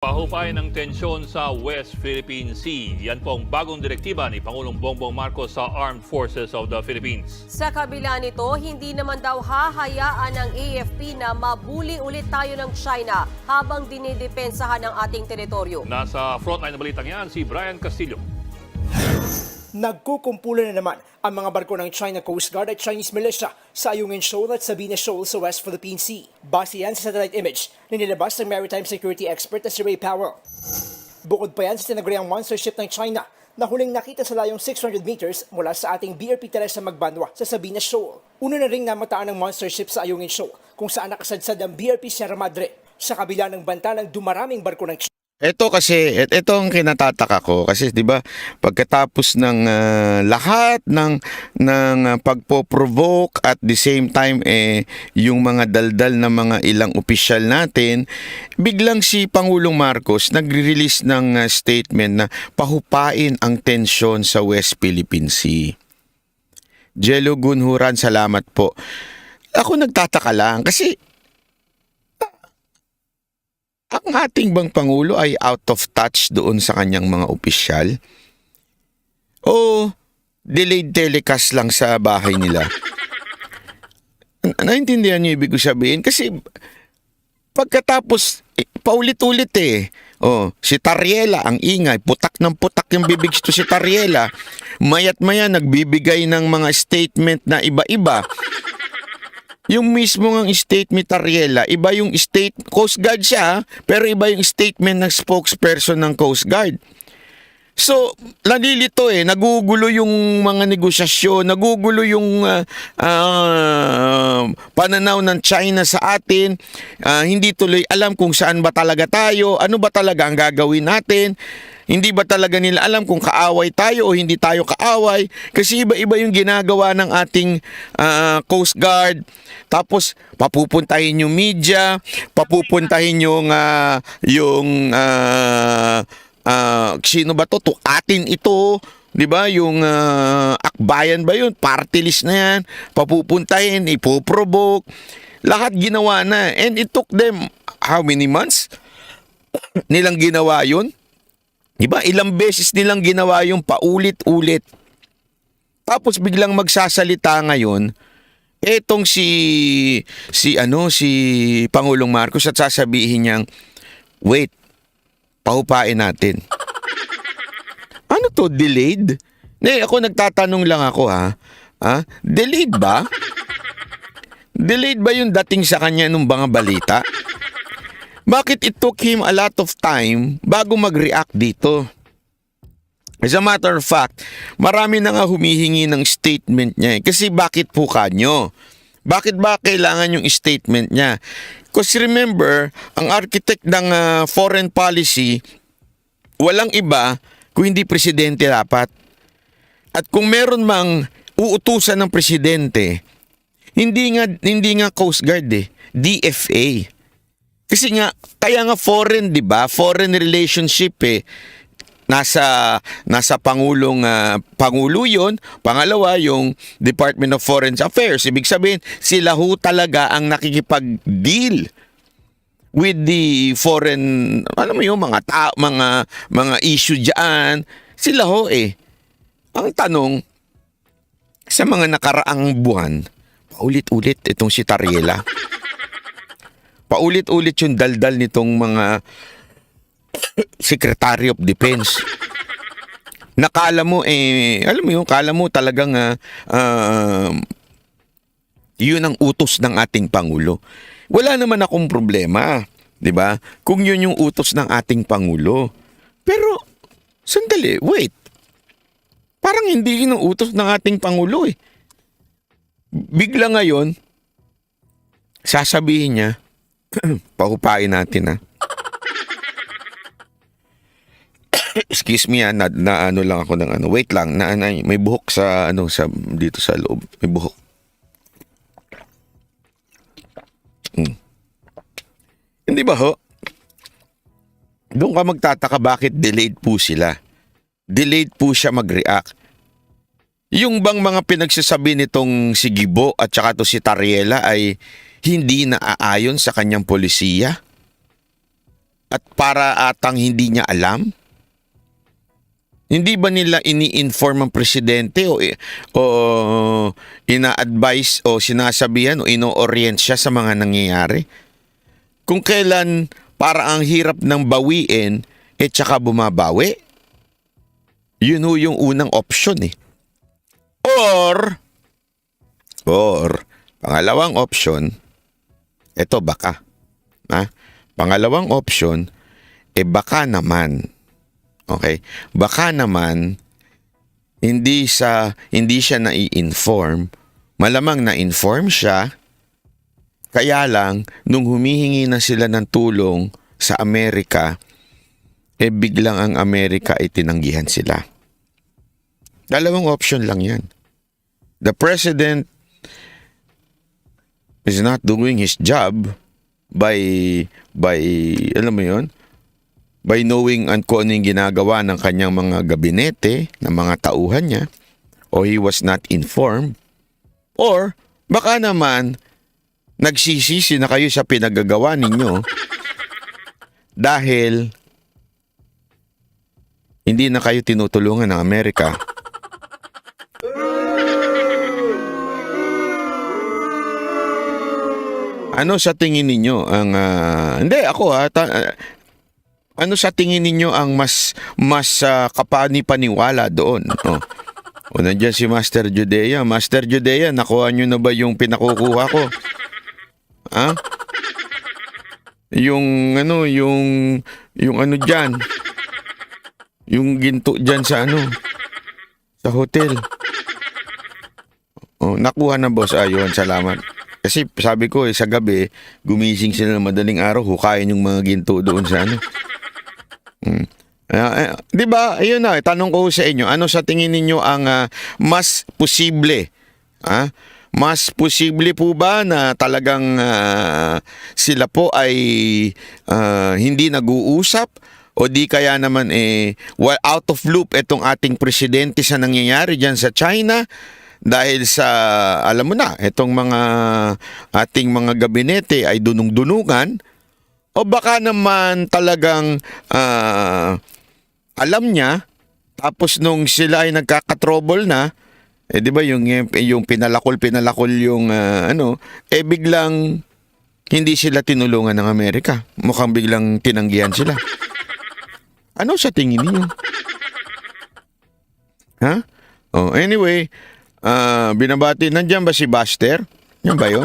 Pahupay ng tensyon sa West Philippine Sea. Yan po ang bagong direktiba ni Pangulong Bongbong Marcos sa Armed Forces of the Philippines. Sa kabila nito, hindi naman daw hahayaan ng AFP na mabuli ulit tayo ng China habang dinidepensahan ang ating teritoryo. Nasa frontline na balitang yan si Brian Castillo. Nagkukumpulan na naman ang mga barko ng China Coast Guard at Chinese militia sa Ayungin Shoal at Sabina Shoal sa West Philippine Sea. Base yan sa satellite image na nilabas ng maritime security expert na si Ray Powell. Bukod pa yan sa tinaguriang monster ship ng China na huling nakita sa layong 600 meters mula sa ating BRP Teresa Magbanwa sa Sabina Shoal. Una na ring namataan ng monster ship sa Ayungin Shoal kung saan nakasadsad ang BRP Sierra Madre sa kabila ng banta ng dumaraming barko ng China. Ito ang kinatataka ko kasi 'di ba pagkatapos ng lahat ng pagpo-provoke at the same time yung mga daldal na mga ilang opisyal natin, biglang si Pangulong Marcos nagre-release ng statement na pahupain ang tensyon sa West Philippine Sea. Jello Gunhuran, salamat po. Ako nagtataka lang kasi ang ating bang Pangulo ay out of touch doon sa kanyang mga opisyal? O delayed telecast lang sa bahay nila? Naintindihan niyo ibig ko sabihin? Kasi pagkatapos, paulit-ulit si Tariela, ang ingay, putak ng putak yung bibig to si Tariela. Mayat maya nagbibigay ng mga statement na iba-iba. Yung mismo ng statement Tariela, iba yung Coast Guard siya, pero iba yung statement ng spokesperson ng Coast Guard. So, nalilito nagugulo yung mga negosasyon, nagugulo yung pananaw ng China sa atin, hindi tuloy alam kung saan ba talaga tayo, ano ba talaga ang gagawin natin. Hindi ba talaga nila alam kung kaaway tayo o hindi tayo kaaway? Kasi iba-iba yung ginagawa ng ating Coast Guard. Tapos papupuntahin yung media, papupuntahin yung sino ba to? Atin ito, 'di ba? Yung akbayan ba 'yun? Party list na 'yan. Papupuntahin, ipoprovoke. Lahat ginawa na. And it took them how many months nilang ginawa 'yun? Diba? Ilang beses nilang ginawa yung paulit-ulit. Tapos biglang magsasalita ngayon, etong si Pangulong Marcos at sasabihin niyang, wait, pahupain natin. Ano to, delayed? Ako nagtatanong lang ako delayed ba? Delayed ba yung dating sa kanya nung mga balita? Bakit it took him a lot of time bago mag-react dito? As a matter of fact, marami na nga humihingi ng statement niya. Kasi bakit po kanyo? Bakit ba kailangan yung statement niya? Because remember, ang architect ng foreign policy, walang iba kung hindi presidente dapat. At kung meron mang uutusan ng presidente, hindi nga Coast Guard DFA. Kasi nga, kaya nga foreign, di ba? Foreign relationship Nasa Pangulo yun. Pangalawa, yung Department of Foreign Affairs. Ibig sabihin, sila ho talaga ang nakikipag-deal with the foreign, alam mo yung mga issue dyan. Sila ho Ang tanong, sa mga nakaraang buwan, paulit-ulit itong si Tariela. Paulit-ulit yung daldal nitong mga Secretary of Defense. Nakala mo alam mo yung kala mo talagang yun ang utos ng ating Pangulo. Wala naman akong problema, 'di ba? Kung yun yung utos ng ating Pangulo. Pero sandali, wait. Parang hindi yun ang utos ng ating Pangulo Bigla ngayon sasabihin niya, pahupain natin Excuse me na ano lang ako ng wait lang may buhok sa dito sa loob. May buhok. Hindi ba ho? Doon ka magtataka bakit delayed po sila. Delayed po siya mag-react. Yung bang mga pinagsasabi nitong si Gibo at saka to si Tariela ay hindi naaayon sa kanyang polisiya? at para atang hindi niya alam? Hindi ba nila ini-inform ang presidente o ina-advise o sinasabihan o ino-orient siya sa mga nangyayari? Kung kailan para ang hirap ng bawiin, tsaka bumabawi? Yun ho yung unang option eh. Or, pangalawang option, eto baka. Pangalawang option, baka naman. Okay? Baka naman, hindi siya nai-inform. Malamang na-inform siya. Kaya lang, nung humihingi na sila ng tulong sa Amerika, biglang ang Amerika ay tinanggihan sila. Dalawang option lang yan. The president is not doing his job by alam mo yun, by knowing kung ano yung ginagawa ng kanyang mga gabinete, ng mga tauhan niya, o he was not informed, or baka naman nagsisisi na kayo sa pinagagawa ninyo dahil hindi na kayo tinutulungan ng Amerika. Ano sa tingin ninyo ang ano sa tingin ninyo ang mas kapani-paniwala doon? O nandiyan si Master Judea. Master Judea, nakuha nyo na ba yung pinakukuha ko? Ha? Yung ano diyan. Yung ginto diyan sa sa hotel. Nakuha na boss. Ayun, salamat. Kasi sabi ko sa gabi, gumising sila ng madaling araw, hukayin yung mga ginto doon sa di ba? Ayun na, tanong ko sa inyo, ano sa tingin ninyo ang mas posible? Mas posible po ba na talagang sila po ay hindi nag-uusap? O di kaya naman out of loop itong ating presidente sa nangyayari dyan sa China? Dahil sa, alam mo na, itong mga ating mga gabinete ay dunong-dunungan, o baka naman talagang alam niya, tapos nung sila ay nagkakatrouble na, di ba yung pinalakol yung biglang hindi sila tinulungan ng Amerika. Mukhang biglang tinanggihan sila. Ano sa tingin niyo? Ha? Anyway, binabati, nandiyan ba si Buster? Yan ba yun?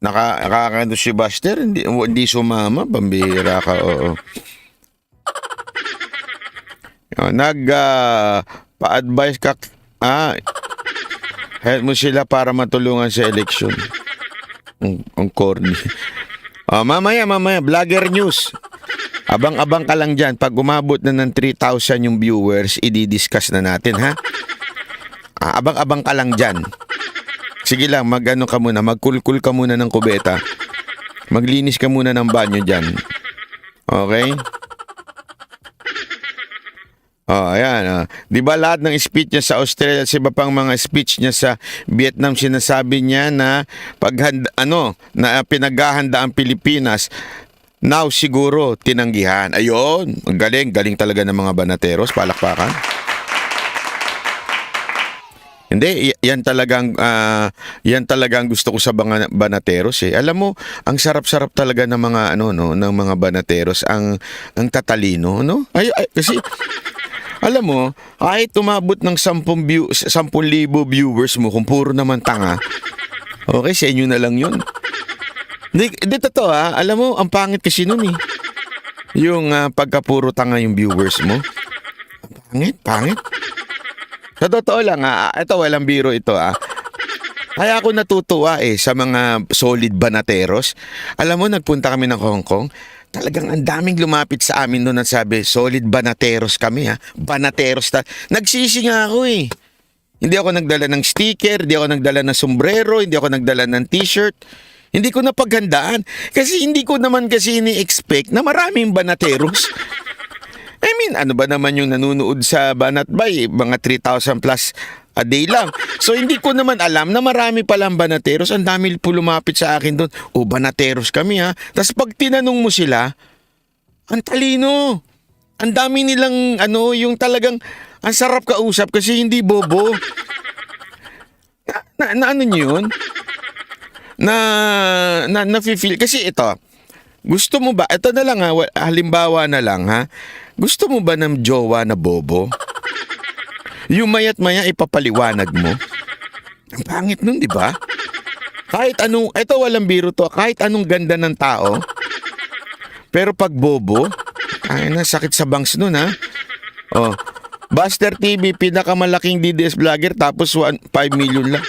Nakakano si Buster? Hindi sumama, pambihira ka, oo. Pa-advise ka, help mo sila para matulungan sa election. Ang corny. Mamaya, vlogger news. Abang-abang ka lang dyan. Pag umabot na ng 3,000 yung viewers, i-discuss na natin, ha? Abang-abang ka lang dyan. Sige lang, magkulkul ka muna ng kubeta. Maglinis ka muna ng banyo dyan. Okay? Ayan. Di ba lahat ng speech niya sa Australia at iba pang mga speech niya sa Vietnam, sinasabi niya na na pinaghahanda ang Pilipinas. Now siguro tinanggihan. Ayun, galing talaga ng mga banateros, palakpakan. Hindi, yan talagang gusto ko sa mga banateros eh. Alam mo, ang sarap-sarap talaga ng mga ng mga banateros, ang tatalino, no? Kasi alam mo, kahit tumabot ng 10,000 viewers mo kung puro naman tanga, okay, sa inyo na lang yun. Hindi totoo ha. Alam mo, ang pangit kasi nun eh. Yung pagka puro tanga yung viewers mo. Pangit. Sa totoo lang ito walang biro ito Kaya ako natutuwa sa mga solid banateros. Alam mo, nagpunta kami ng Hong Kong. Talagang ang daming lumapit sa amin doon at sabi, solid banateros kami Banateros. Nagsisi nga ako eh. Hindi ako nagdala ng sticker, hindi ako nagdala ng sombrero, hindi ako nagdala ng t-shirt. Hindi ko napaghandaan. Kasi hindi ko naman kasi ini-expect na maraming banateros. I mean, ano ba naman yung nanunood sa Banat Bay? Mga 3,000 plus a day lang. So, hindi ko naman alam na marami palang banateros. Ang dami po lumapit sa akin doon. Banateros kami Tapos pag tinanong mo sila, Ang talino. Ang dami nilang yung talagang ang sarap kausap kasi hindi bobo. Na ano niyo yun? Na-feel kasi ito. Gusto mo ba? Ito na lang halimbawa na lang ha. Gusto mo ba ng jowa na bobo? Yung maya't maya ipapaliwanag mo. Ang pangit nun, di ba? Kahit anong, ito walang biro to, kahit anong ganda ng tao, pero pag bobo, ay na, sakit sa bangs nun ha. Oh, Buster TV, pinakamalaking DDS vlogger, tapos 5 million lang.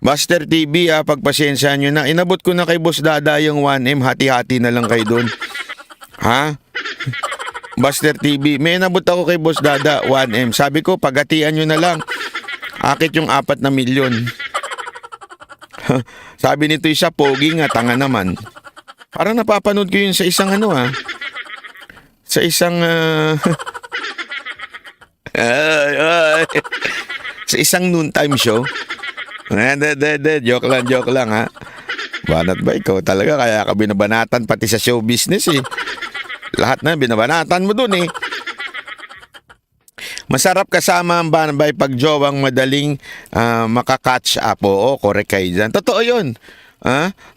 Buster TV pagpasensyahan nyo na. Inabot ko na kay Boss Dada yung 1M, hati-hati na lang kayo dun. Ha? Buster TV, may inabot ako kay Boss Dada, 1M. Sabi ko, paghatian nyo na lang. Akit yung 4 na milyon. Sabi nito isa, pogi nga, tanga naman. Parang napapanood ko yun sa isang sa isang sa isang noontime show. Joke lang ha. Banat ba ikaw talaga, kaya ka binabanatan pati sa show business eh. Lahat na binabanatan mo dun eh. Masarap kasama ang banabay pag jowang madaling makakatch up. Oo, correct kayo dyan. Totoo yun.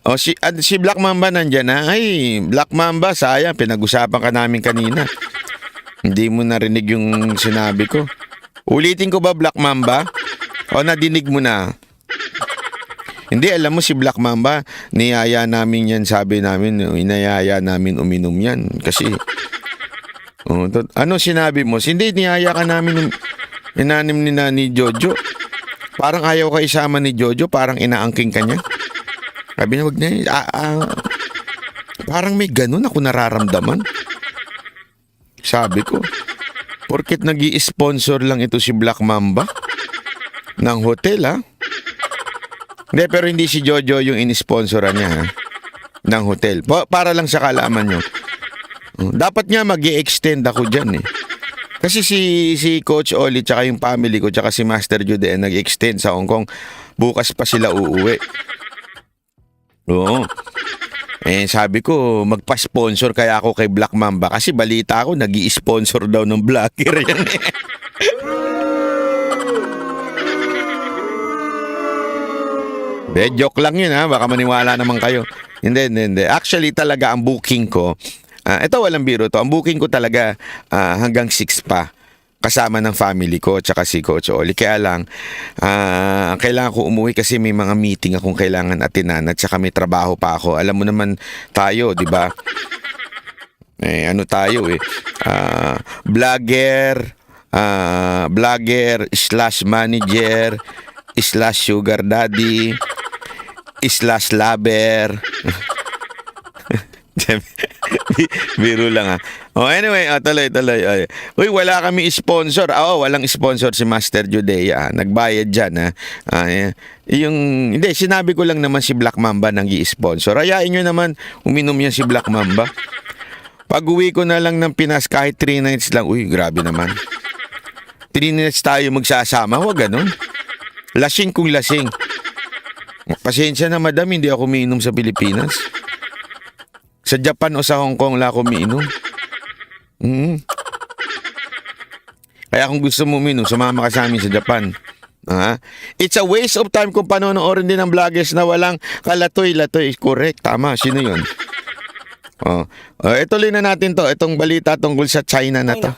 O si Black Mamba nandyan na. Ay, Black Mamba, sayang, pinag-usapan ka namin kanina. Hindi mo narinig yung sinabi ko. Ulitin ko ba, Black Mamba? O nadinig mo na? Hindi, alam mo si Black Mamba, niyaya namin yan, sabi namin, inayaya namin uminom yan. Kasi, ano sinabi mo? Hindi, niyaya ka namin inanim ni Jojo. Parang ayaw ka isama ni Jojo, parang inaangking ka niya. Sabi na, wag na parang may ganun ako nararamdaman. Sabi ko, porket nag-i-sponsor lang ito si Black Mamba ng hotel Hindi, pero hindi si Jojo yung in-sponsoran niya ng hotel. Para lang sa kaalaman nyo. Dapat nga mag-i-extend ako dyan eh. Kasi si Coach Oli tsaka yung family ko tsaka si Master Jude nag-extend sa Hong Kong. Bukas pa sila uuwi. Oo. Sabi ko, magpa-sponsor kaya ako kay Black Mamba kasi balita ako nag-i-sponsor daw ng vlogger yan eh. Joke lang yun baka maniwala naman kayo. Hindi. Actually talaga ang booking ko, ito walang biro to, ang booking ko talaga hanggang 6 pa. Kasama ng family ko tsaka si Coach Oli. Kaya lang, kailangan ko umuwi kasi may mga meeting akong kailangan atinan at saka may trabaho pa ako. Alam mo naman tayo, di ba? Ano tayo vlogger/manager /sugar daddy /lover. Biro lang anyway, tuloy. Uy, wala kami sponsor. Walang sponsor si Master Judea. Nagbayad dyan hindi, sinabi ko lang naman si Black Mamba nang i-sponsor. Ayain nyo naman, uminom yan si Black Mamba. Pag uwi ko na lang ng Pinas kahit 3 nights lang, uy, grabe naman. 3 nights tayo magsasama, huwag ganun. Lasing kung lasing. Pasensya na madam, hindi ako umiinom sa Pilipinas. Sa Japan o sa Hong Kong lang ako umiinom. Kaya kung gusto mo uminom, sumama ka sa amin sa Japan. It's a waste of time kung panonoorin din ng vloggers na walang kalatoy-latoy. Correct, tama. Sino yun? Ituloy na natin to. Itong balita tungkol sa China na to.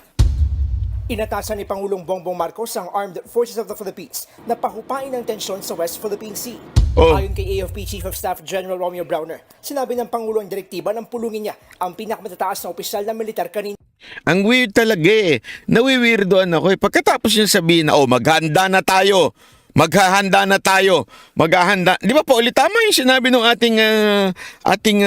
Inatasan ni Pangulong Bongbong Marcos ang Armed Forces of the Philippines na pahupain ang tensyon sa West Philippine Sea. Ayon kay AFP Chief of Staff General Romeo Browner, sinabi ng Pangulo ang direktiba ng pulungin niya ang pinakamataas na opisyal ng militar kanina. Ang weird talaga Nawiwirdoan ako Pagkatapos niya sabihin na, maghanda na tayo. Maghahanda na tayo. Di ba po, ulit tama yung sinabi ng ating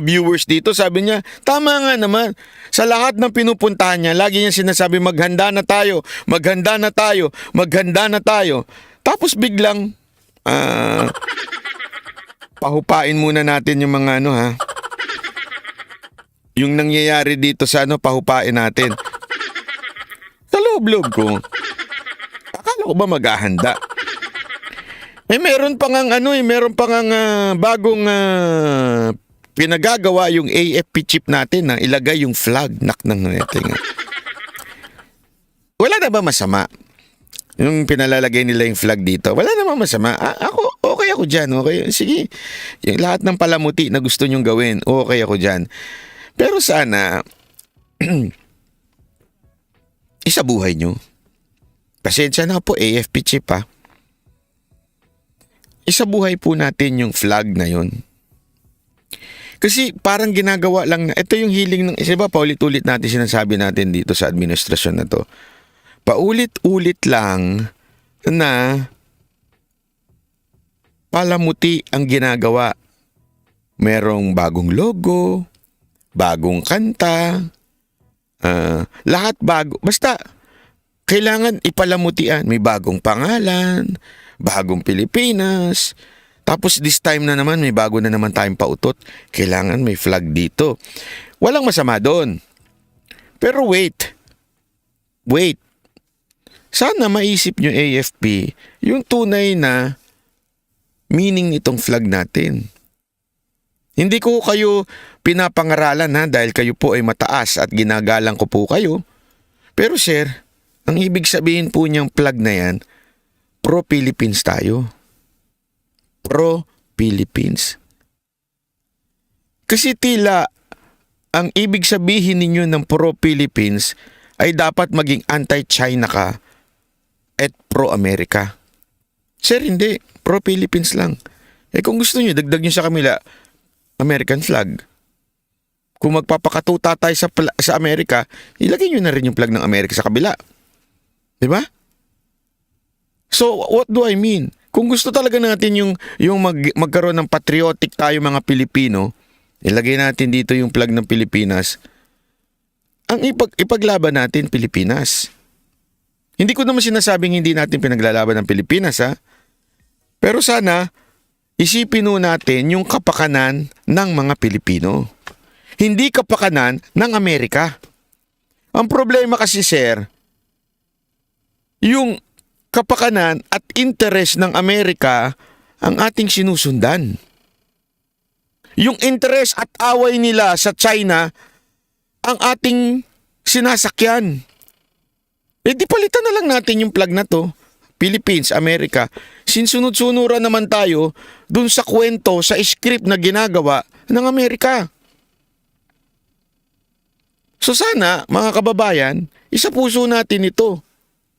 viewers dito. Sabi niya, tama nga naman. Sa lahat ng pinupuntahan niya, lagi niya sinasabi, maghanda na tayo. Maghanda na tayo. Maghanda na tayo. Tapos biglang, pahupain muna natin yung mga yung nangyayari dito sa pahupain natin. Sa loob-loob ko, akala ko ba maghahanda? Meron pa ngang bagong pinagagawa yung AFP chip natin na ilagay yung flag. Naknang natin. Wala na ba masama? Yung pinalalagay nila yung flag dito, wala namang masama. Okay ako dyan. Okay. Sige, yung lahat ng palamuti na gusto nyong gawin, okay ako dyan. Pero sana, isabuhay nyo. Pasensya na po, AFP chip ha. Isabuhay po natin yung flag na yun. Kasi parang ginagawa lang na, ito yung hiling ng isa ba, paulit-ulit natin sinasabi natin dito sa administrasyon na to. Paulit-ulit lang na palamuti ang ginagawa. Merong bagong logo, bagong kanta, lahat bago. Basta, kailangan ipalamutian. May bagong pangalan, bagong Pilipinas. Tapos this time na naman, may bago na naman tayong pautot. Kailangan may flag dito. Walang masama doon. Pero wait. Sana maisip nyo AFP yung tunay na meaning nitong flag natin. Hindi ko kayo pinapangaralan ha dahil kayo po ay mataas at ginagalang ko po kayo. Pero sir, ang ibig sabihin po niyang flag na yan, pro-Philippines tayo. Pro-Philippines. Kasi tila ang ibig sabihin ninyo ng pro-Philippines ay dapat maging anti-China ka at pro-America. Sir, hindi. Pro-Philippines lang. Kung gusto nyo, dagdag nyo sa kamila, American flag. Kung magpapakatuta tayo sa Amerika, ilagay nyo na rin yung flag ng Amerika sa kabila. Diba? So, what do I mean? Kung gusto talaga natin yung magkaroon ng patriotic tayo mga Pilipino, ilagay natin dito yung flag ng Pilipinas. Ang ipaglaban natin Pilipinas. Hindi ko naman sinasabing hindi natin pinaglalaban ng Pilipinas ha. Pero sana isipin natin yung kapakanan ng mga Pilipino. Hindi kapakanan ng Amerika. Ang problema kasi sir, yung kapakanan at interes ng Amerika ang ating sinusundan. Yung interes at away nila sa China ang ating sinasakyan. Di palitan na lang natin yung flag na to. Philippines, Amerika. Sinsunod-sunuran naman tayo dun sa kwento, sa script na ginagawa ng Amerika. So sana, mga kababayan, isapuso natin ito.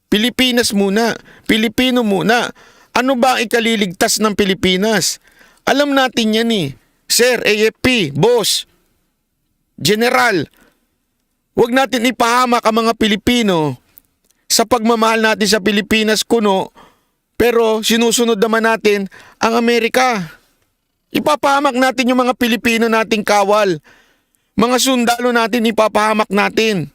Pilipinas muna. Pilipino muna. Ano ba ang ikaliligtas ng Pilipinas? Alam natin yan eh. Sir, AFP, boss, general, huwag natin ipahamak ang mga Pilipino sa pagmamahal natin sa Pilipinas kuno, pero sinusunod naman natin ang Amerika. Ipapahamak natin yung mga Pilipino nating kawal. Mga sundalo natin ipapahamak natin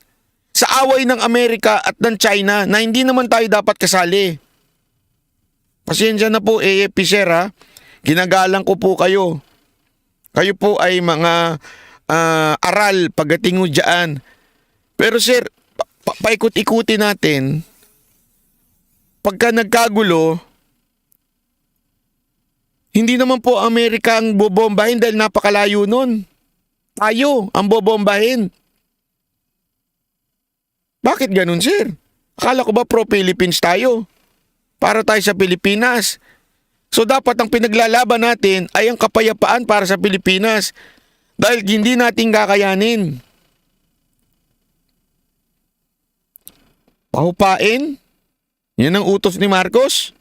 sa away ng Amerika at ng China na hindi naman tayo dapat kasali. Pasensya na po AFP sir ha. Ginagalang ko po kayo. Kayo po ay mga aral pagdating dyan. Pero sir, paikot-ikuti natin. Pagka nagkagulo, hindi naman po Amerika ang bobombahin dahil napakalayo nun. Tayo ang bobombahin. Bakit ganun, sir? Akala ko ba pro-Philippines tayo? Para tayo sa Pilipinas. So dapat ang pinaglalaban natin ay ang kapayapaan para sa Pilipinas. Dahil hindi natin kakayanin. Pahupain? Yan ang utos ni Marcos?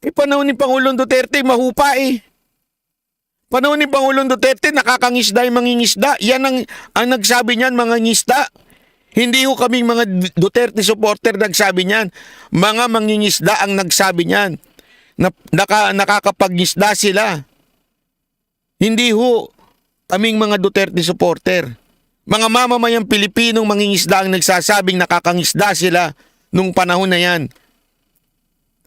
Panahon ni Pangulong Duterte, mahupa eh. Panahon ni Pangulong Duterte, nakakangisda yung mangingisda. Yan ang nagsabi niyan, mga ngisda. Hindi ko kaming mga Duterte supporter nagsabi niyan. Mga mangingisda ang nagsabi niyan. Nakakapag-isda sila. Hindi ho kaming mga Duterte supporter. Mga mamamayang Pilipinong mangingisda ang nagsasabing nakakangisda sila nung panahon na yan.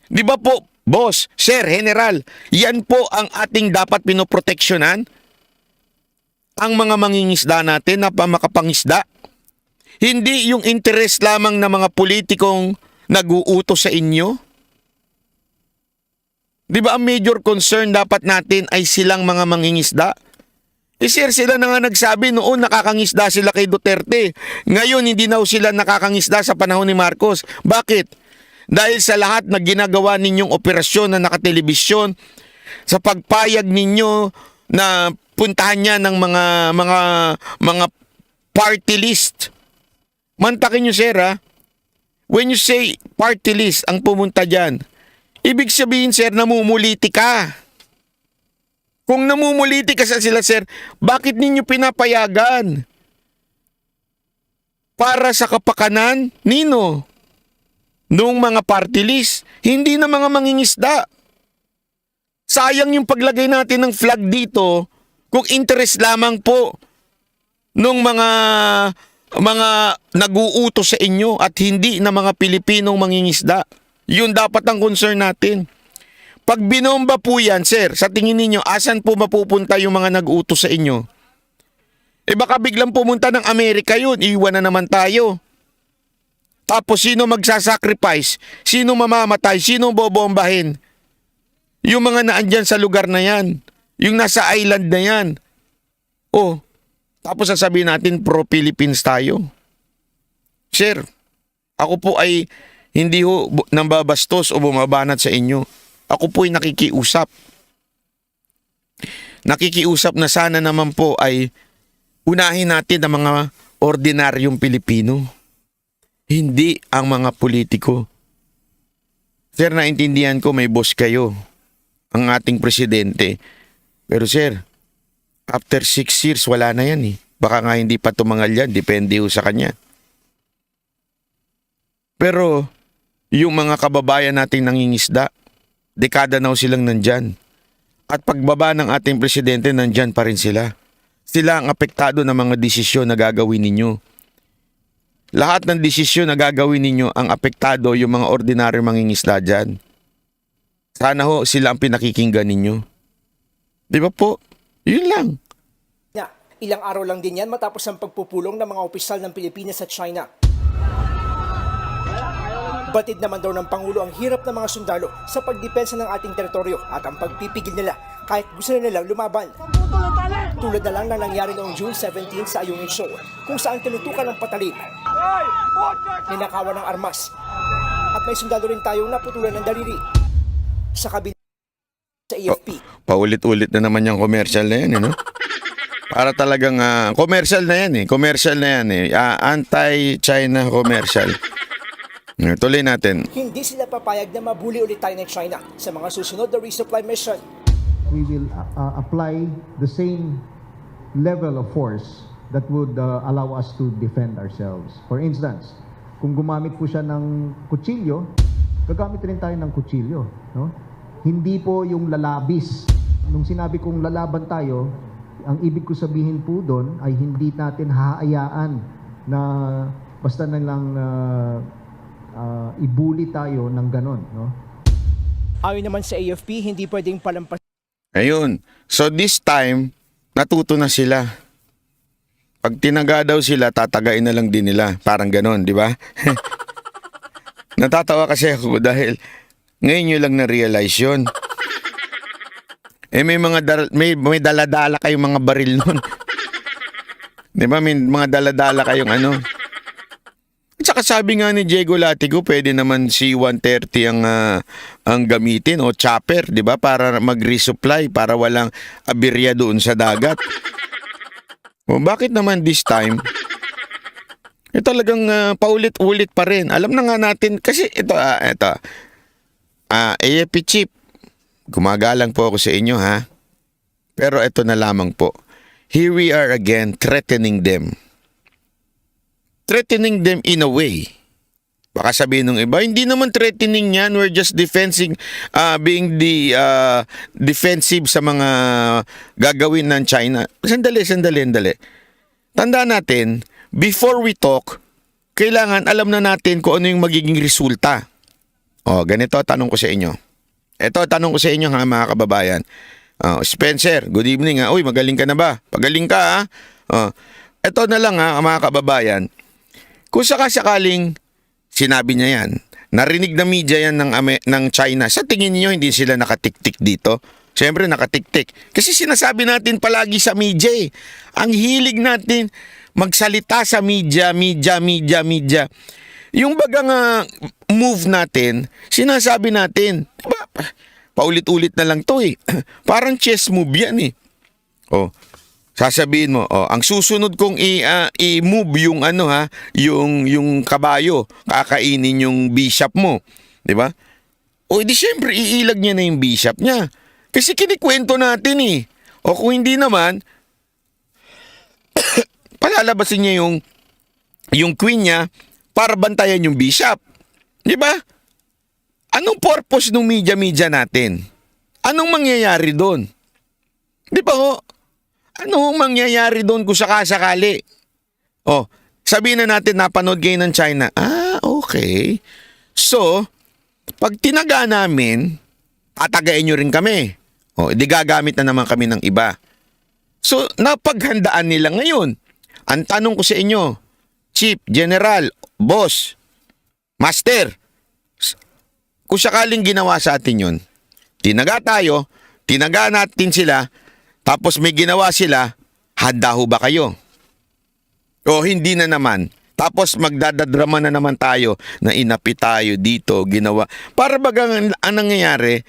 Di ba po, boss, sir, general, yan po ang ating dapat pinoproteksyonan? Ang mga mangingisda natin na makapangisda? Hindi yung interes lamang ng mga politikong nag-uutos sa inyo? Di ba ang major concern dapat natin ay silang mga mangingisda? Sir, sila na nga nagsabi noon nakakangisda sila kay Duterte. Ngayon, hindi na sila nakakangisda sa panahon ni Marcos. Bakit? Dahil sa lahat na ginagawa ninyong operasyon na nakatelebisyon, sa pagpayag ninyo na puntahan niya ng mga party list. Mantakin nyo, sir, ha? When you say party list ang pumunta dyan, ibig sabihin, sir, namumuliti ka. Kung namumuliti ka sa sila, sir, bakit ninyo pinapayagan? Para sa kapakanan, nino? Noong mga party list, hindi na mga mangingisda. Sayang yung paglagay natin ng flag dito kung interest lamang po nung mga nag-uutos sa inyo at hindi na mga Pilipinong mangingisda. Yun dapat ang concern natin. Pag binomba po yan, sir, sa tingin ninyo, asan po mapupunta yung mga nag-utos sa inyo? Baka biglang pumunta ng Amerika yun, iwan na naman tayo. Tapos sino magsasacrifice? Sino mamamatay? Sino bobombahin? Yung mga naandyan sa lugar na yan. Yung nasa island na yan. Oh, tapos sasabihin natin pro-Philippines tayo. Sir, ako po ay hindi ho nambabastos o bumabanat sa inyo. Ako po'y nakikiusap. Nakikiusap na sana naman po ay unahin natin ang mga ordinaryong Pilipino. Hindi ang mga politiko. Sir, naintindihan ko may boss kayo, ang ating presidente. Pero sir, after 6 years wala na yan eh. Baka nga hindi pa tumangal yan, depende ho sa kanya. Pero yung mga kababayan nating nangingisda, dekada na silang nandyan. At pagbaba ng ating presidente, nandyan pa rin sila. Sila ang apektado ng mga desisyon na gagawin ninyo. Lahat ng desisyon na gagawin ninyo ang apektado yung mga ordinary mangingisda dyan. Sana ho sila ang pinakikinggan ninyo. Di ba po? Yun lang. Ilang araw lang din yan matapos ang pagpupulong ng mga opisyal ng Pilipinas sa China. Batid naman daw ng Pangulo ang hirap ng mga sundalo sa pagdepensa ng ating teritoryo at ang pagpipigil nila kahit gusto na nilang lumaban. Tulad na lang na nangyari noong June 17 sa Ayungin Shoal kung saan tinutukan ng patalim, ninakawan ng armas, at may sundalo rin tayong naputulan ng daliri. Sa kabila sa AFP. Paulit-ulit na naman yung commercial na yan, Para talagang commercial na yan eh. Commercial na yan eh. Anti-China commercial. Tuloy natin. Hindi sila papayag na mabuli ulit tayo ng China sa mga susunod na resupply mission. We will apply the same level of force that would allow us to defend ourselves. For instance, kung gumamit po siya ng kutsilyo, gagamit rin tayo ng kutsilyo. No? Hindi po yung lalabis. Nung sinabi kong lalaban tayo, ang ibig ko sabihin po doon ay hindi natin haayaan na basta na lang ibuli tayo ng ganon. No? Ayon naman sa AFP, hindi pwedeng palampas. Ayun. So this time, natuto na sila. Pag tinaga daw sila, tatagain na lang din nila. Parang ganon, di ba? Natatawa kasi ako dahil ngayon nyo lang na-realize yun. May may daladala kayong mga baril nun. Di ba? May mga daladala kayong ano. At saka sabi nga ni Diego Latigo, pwede naman C-130 ang gamitin o chopper, di ba? Para mag-resupply, para walang aberya doon sa dagat. O bakit naman this time? Talagang paulit-ulit pa rin. Alam na nga natin, kasi ito. AFP Chief, gumagalang po ako sa inyo ha. Pero ito na lamang po. Here we are again threatening them. Threatening them in a way. Baka sabihin ng iba, hindi naman threatening yan. We're just being defensive sa mga gagawin ng China. Sandali. Tandaan natin, before we talk, kailangan alam na natin kung ano yung magiging resulta. Ganito, tanong ko sa inyo. Tanong ko sa inyo mga kababayan. Spencer, good evening ha. Uy, magaling ka na ba? Pagaling ka ha. Ito na lang ha, mga kababayan. Kung sakasakaling sinabi niya yan, narinig na media yan ng China, sa tingin niyo hindi sila nakatiktik dito? Siyempre nakatiktik. Kasi sinasabi natin palagi sa media eh. Ang hilig natin magsalita sa media. Yung bagang move natin, sinasabi natin. Diba? Paulit-ulit na lang to eh. Parang chess move yan eh. Oh, sasabihin mo, ang susunod kong i-move yung yung kabayo, kakainin yung bishop mo, 'di ba? O di syempre iilag niya na yung bishop niya. Kasi kinikwento natin eh. O kung hindi naman, palalabasin niya yung queen niya para bantayan yung bishop. Di ba? Anong purpose ng media natin? Anong mangyayari doon? Di ba ho? Anong mangyayari doon kung sakasakali? Sabihin na natin napanood kayo ng China. Okay. So, pag tinaga namin, tatagain nyo rin kami. Di gagamit na naman kami ng iba. So, napaghandaan nila ngayon. Ang tanong ko sa inyo, Chief, General, Boss, Master, kung sakaling ginawa sa atin yun, tinaga tayo, tinaga natin sila, tapos may ginawa sila, handa ho ba kayo? O hindi na naman. Tapos magdadadrama na naman tayo na inapi tayo dito, ginawa. Para bagang ang nangyayari,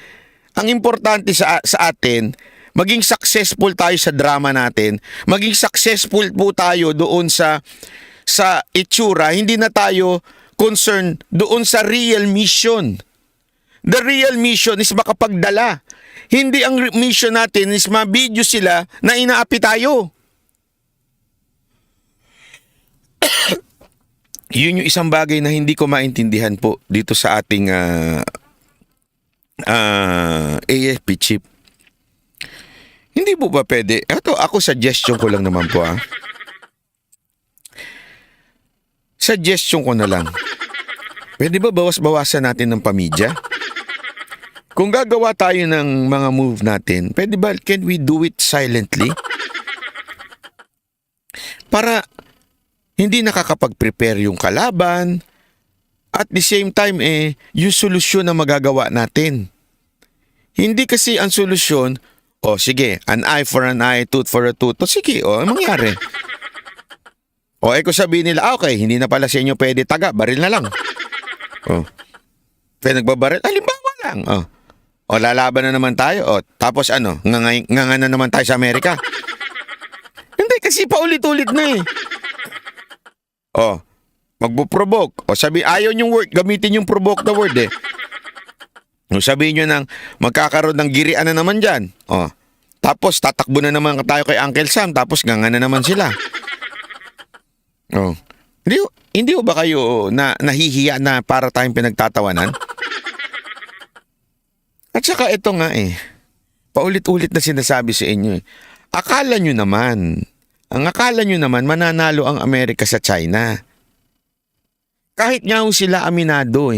ang importante sa atin, maging successful tayo sa drama natin, maging successful po tayo doon sa itsura, hindi na tayo concerned doon sa real mission. The real mission is makapagdala. Hindi ang mission natin is ma-video sila na inaapi tayo. Yun yung isang bagay na hindi ko maintindihan po dito sa ating AFP chief. Hindi po ba pwede? Ako suggestion ko lang naman po Suggestion ko na lang. Pwede ba bawas-bawasan natin ng pamidya? Kung gagawa tayo ng mga move natin, pwede ba, can we do it silently? Para hindi nakakapag-prepare yung kalaban, at the same time yung solusyon na magagawa natin. Hindi kasi ang solusyon, sige, an eye for an eye, tooth for a tooth. Sige, ang mangyari. Kung sabihin nila, okay, hindi na pala sa inyo pwede taga, baril na lang. Kaya nagbabaril, halimbawa lang. Lalaban na naman tayo. Tapos nganga na naman tayo sa Amerika. Hindi, kasi paulit-ulit na eh. Magpo-provoke. Sabi, ayaw yung word, gamitin yung provoke na word eh. Sabihin nyo nang magkakaroon ng girian na naman dyan. Tapos tatakbo na naman tayo kay Uncle Sam, tapos nganga na naman sila. Hindi ba kayo nahihiya na para tayong pinagtatawanan? At saka ito nga paulit-ulit na sinasabi sa inyo Akala nyo naman mananalo ang Amerika sa China. Kahit nga ho sila aminado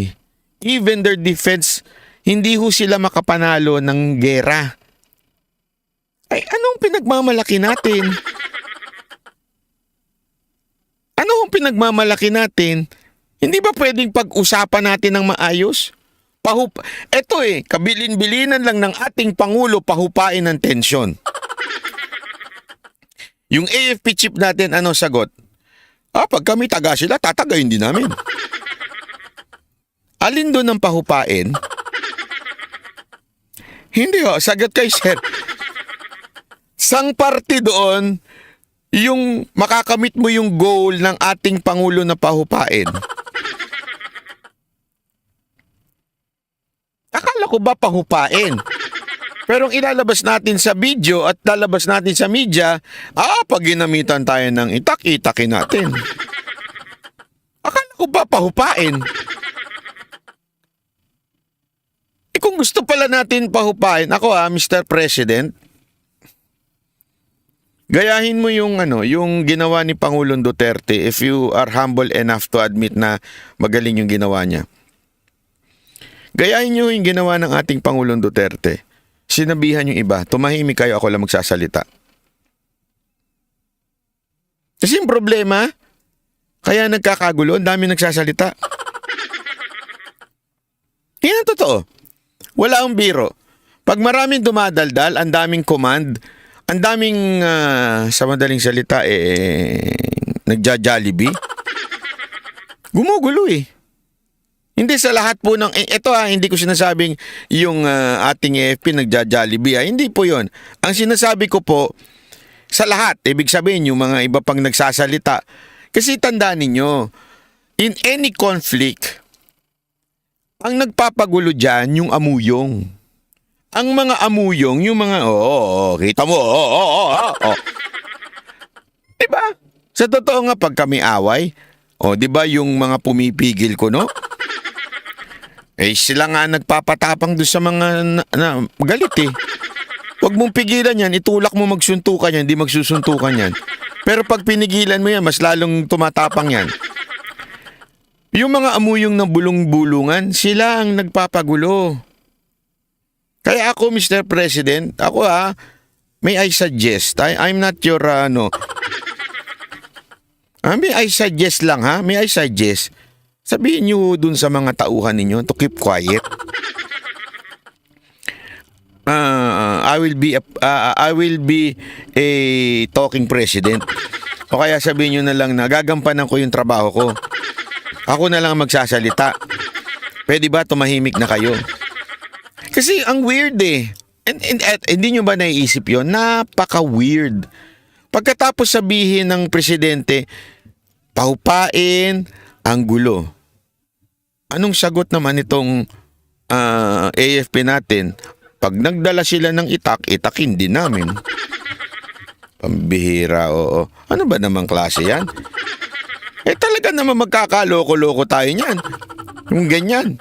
even their defense, hindi ho sila makapanalo ng gera. Anong pinagmamalaki natin? Hindi ba pwedeng pag-usapan natin ng maayos? Ito kabilin-bilinan lang ng ating Pangulo pahupain ng tensyon. Yung AFP chief natin, sagot? Pag kami taga sila, tatagayin din namin. Alin doon ang pahupain? Hindi sagot kay sir. Sang party doon, yung makakamit mo yung goal ng ating Pangulo na pahupain. Akala ko ba pahupain? Pero ang ilalabas natin sa video at lalabas natin sa media, pag ginamitan tayo ng itak-itakin natin. Akala ko ba pahupain? Kung gusto pala natin pahupain, ako Mr. President, gayahin mo yung ginawa ni Pangulong Duterte if you are humble enough to admit na magaling yung ginawa niya. Gayahin nyo yung ginawa ng ating Pangulong Duterte. Sinabihan yung iba, tumahimik kayo, ako lang magsasalita. Kasi yung problema, kaya nagkakagulo, ang dami nagsasalita. Yan ang totoo. Wala akong biro. Pag maraming dumadaldal, ang daming command, ang daming, sa madaling salita, nagja-Jollibee. Gumugulo eh. Hindi sa lahat po ng, ito hindi ko sinasabing yung ating AFP nagja-Jollibee. Hindi po yon. Ang sinasabi ko po, sa lahat, ibig sabihin yung mga iba pang nagsasalita. Kasi tandaan ninyo, in any conflict, ang nagpapagulo dyan yung amuyong. Ang mga amuyong, yung mga, kita mo, Diba? Sa totoo nga, pag kami away, diba yung mga pumipigil ko, no? Sila nga nagpapatapang doon sa mga galit eh. Huwag mong pigilan yan, itulak mo magsuntukan yan, di magsusuntukan yan. Pero pag pinigilan mo yan, mas lalong tumatapang yan. Yung mga amuyong ng bulong-bulungan, sila ang nagpapagulo. Kaya ako, Mr. President, ako may I suggest, I'm not your may I suggest lang may I suggest. Sabihin nyo dun sa mga tauhan ninyo to keep quiet. I will be a talking president. O kaya sabihin nyo na lang na gagampanan ko yung trabaho ko. Ako na lang magsasalita. Pwede ba tumahimik na kayo? Kasi ang weird eh. Hindi nyo ba naiisip yun? Napaka-weird. Pagkatapos sabihin ng presidente, pahupain ang gulo. Anong sagot naman itong AFP natin? Pag nagdala sila ng itakin din namin. Pambihira, oo. Ano ba namang klase yan? Talaga naman magkakaloko-loko tayo niyan. Yung ganyan.